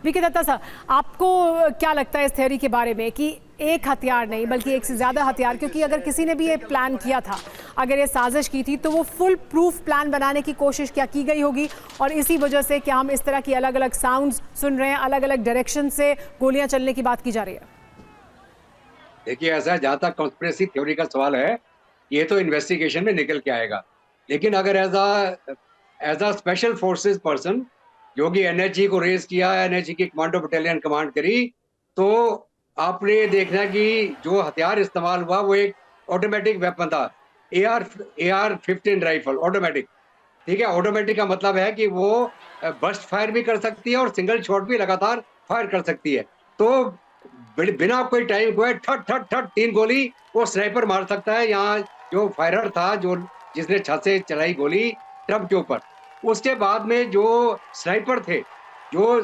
VK Dutta sir, आपको क्या लगता है इस थ्योरी के बारे में कि एक हथियार नहीं बल्कि एक से ज़्यादा हथियार, क्योंकि अगर किसी ने भी ये प्लान किया था, अगर ये साजिश की थी, तो वो फुल प्रूफ प्लान बनाने की कोशिश क्या की गई होगी और इसी वजह से क्या हम इस तरह की अलग अलग साउंड्स सुन रहे हैं, अलग अलग डायरेक्शन से गोलियां चलने की बात की जा रही है? देखिए, ऐसा जहाँ तक कॉन्स्पिरेसी थ्योरी का सवाल है, ये तो इन्वेस्टिगेशन में निकल के आएगा। लेकिन अगर as a special forces person जो कि एनएचजी को रेज किया, एनएचजी की कमांडो बटालियन कमांड करी, तो आपने ये देखना कि जो हथियार इस्तेमाल हुआ वो एक ऑटोमेटिक वेपन था, AR-15 राइफल ऑटोमेटिक। ठीक है, ऑटोमेटिक का मतलब है कि वो बर्स्ट फायर भी कर सकती है और सिंगल शॉट भी लगातार फायर कर सकती है। तो बिना कोई टाइम को ठट ठट ठट 3 गोली वो स्नाइपर मार सकता है। यहाँ जो फायरर था, जो जिसने छत से चलाई गोली ट्रम्प के ऊपर, उसके बाद में जो स्नाइपर थे, जो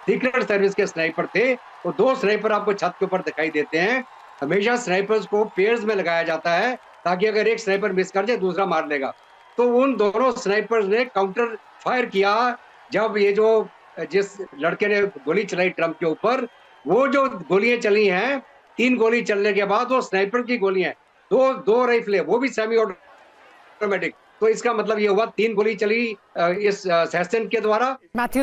सीक्रेट सर्विस के स्नाइपर थे, वो 2 स्नाइपर आपको छत के ऊपर दिखाई देते हैं। हमेशा स्नाइपर्स को पेयर्स में लगाया जाता है ताकि अगर एक स्नाइपर मिस कर जाए दूसरा मार लेगा। तो उन दोनों स्नाइपर्स ने काउंटर फायर किया जब ये जो जिस लड़के ने गोली चलाई ट्रम्प के ऊपर, वो जो गोलियां चली हैं, 3 गोली चलने के बाद वो स्नाइपर की गोलियां, दो राइफलें, वो भी सेमी ऑटोमेटिक। तो इसका मतलब ये हुआ 3 गोली चली इस सेशन के द्वारा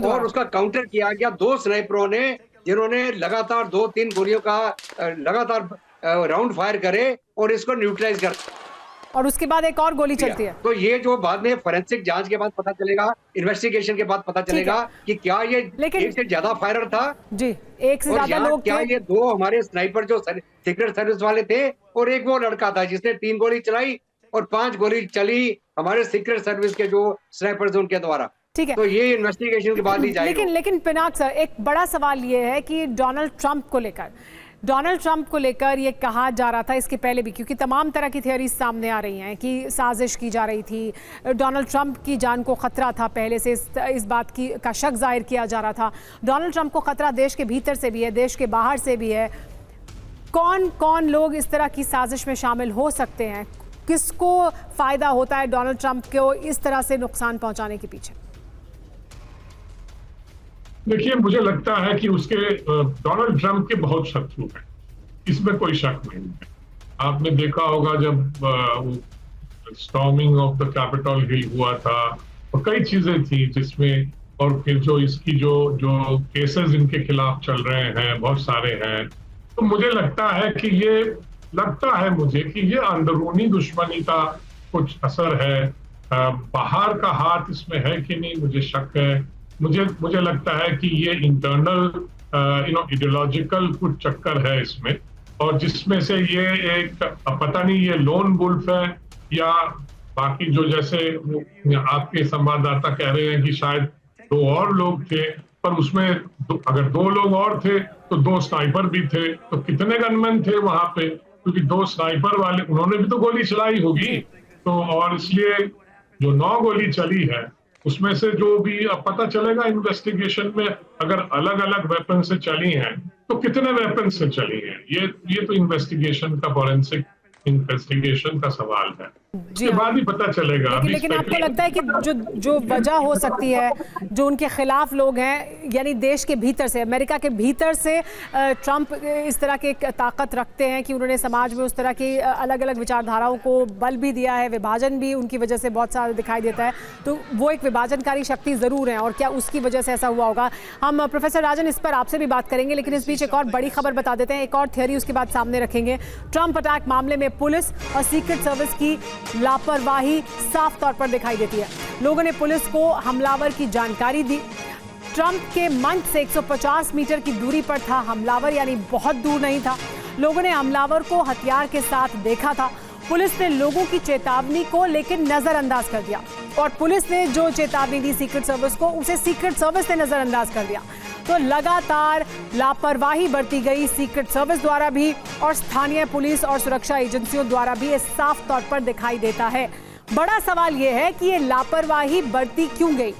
और उसका काउंटर किया गया 2 स्नाइपरों ने, जिन्होंने लगातार 2-3 गोलियों का लगातार राउंड फायर करे और इसको न्यूट्रलाइज कर, और उसके बाद एक और गोली चलती है। तो ये जो बाद में फोरेंसिक जांच के बाद पता चलेगा, इन्वेस्टिगेशन के बाद पता चलेगा कि क्या ये एक से ज्यादा फायरर था जी, एक से ज्यादा लोग क्या ये 2 हमारे स्नाइपर जो सीक्रेट सर्विस वाले थे और एक वो लड़का था जिसने 3 गोली चलाई और 5 गोली चली हमारे सीक्रेट सर्विस के जो स्नाइपर्स उनके द्वारा। ठीक है, तो ये इन्वेस्टिगेशन के बाद ही जाएगा। लेकिन पिनाक सर, एक बड़ा सवाल ये है कि डोनाल्ड ट्रंप को लेकर ये कहा जा रहा था इसके पहले भी, क्योंकि तमाम तरह की थियरीज सामने आ रही हैं कि साजिश की जा रही थी, डोनाल्ड ट्रंप की जान को खतरा था, पहले से इस बात की का शक जाहिर किया जा रहा था। डोनाल्ड ट्रंप को खतरा देश के भीतर से भी है, देश के बाहर से भी है। कौन कौन लोग इस तरह की साजिश में शामिल हो सकते हैं? किसको फायदा होता है डोनाल्ड ट्रंप को इस तरह से नुकसान पहुंचाने के पीछे? देखिए, मुझे लगता है कि उसके डोनाल्ड ट्रंप के बहुत शत्रु हैं, इसमें कोई शक नहीं है। आपने देखा होगा जब storming of the Capitol Hill हुआ था और कई चीजें थी जिसमें, और फिर जो इसकी जो केसेस इनके खिलाफ चल रहे हैं, बहुत सारे हैं। तो मुझे लगता है कि ये अंदरूनी दुश्मनी का कुछ असर है। बाहर का हाथ इसमें है कि नहीं, मुझे शक है। मुझे लगता है कि ये इंटरनल आइडियोलॉजिकल कुछ चक्कर है इसमें, और जिसमें से ये एक पता नहीं ये लोन वुल्फ है या बाकी जो, जैसे आपके संवाददाता कह रहे हैं कि शायद 2 और लोग थे, पर उसमें अगर 2 लोग और थे तो 2 स्नाइपर भी थे, तो कितने गनमैन थे वहां पे? क्योंकि 2 स्नाइपर वाले, उन्होंने भी तो गोली चलाई होगी। तो और इसलिए जो 9 गोली चली है उसमें से जो भी अब पता चलेगा इन्वेस्टिगेशन में, अगर अलग अलग वेपन से चली हैं तो कितने वेपन से चली हैं, ये तो इन्वेस्टिगेशन का, फॉरेंसिक इन्वेस्टिगेशन का सवाल है, उसके बाद ही पता चलेगा। लेकिन आपको लगता है कि जो वजह हो सकती है, जो उनके खिलाफ लोग हैं, यानी देश के भीतर से, अमेरिका के भीतर से ट्रंप इस तरह की ताकत रखते हैं कि उन्होंने समाज में उस तरह की अलग अलग विचारधाराओं को बल भी दिया है, विभाजन भी उनकी वजह से बहुत सारा दिखाई देता है। तो वो एक विभाजनकारी शक्ति ज़रूर है, और क्या उसकी वजह से ऐसा हुआ होगा? हम प्रोफेसर राजन इस पर आपसे भी बात करेंगे, लेकिन इस बीच एक और बड़ी खबर बता देते हैं, एक और थियरी उसके बाद सामने रखेंगे। ट्रंप अटैक मामले में पुलिस और सीक्रेट सर्विस की लापरवाही साफ तौर पर दिखाई देती है। लोगों ने पुलिस को हमलावर की जानकारी दी। ट्रंप के मंच से 150 मीटर की दूरी पर था हमलावर, यानी बहुत दूर नहीं था। लोगों ने हमलावर को हथियार के साथ देखा था। पुलिस ने लोगों की चेतावनी को लेकिन नजरअंदाज कर दिया, और पुलिस ने जो चेतावनी दी सीक्रेट सर्विस को, उसे सीक्रेट सर्विस ने नजरअंदाज कर दिया। तो लगातार लापरवाही बरती गई सीक्रेट सर्विस द्वारा भी और स्थानीय पुलिस और सुरक्षा एजेंसियों द्वारा भी, ये साफ तौर पर दिखाई देता है। बड़ा सवाल यह है कि ये लापरवाही बरती क्यों गई?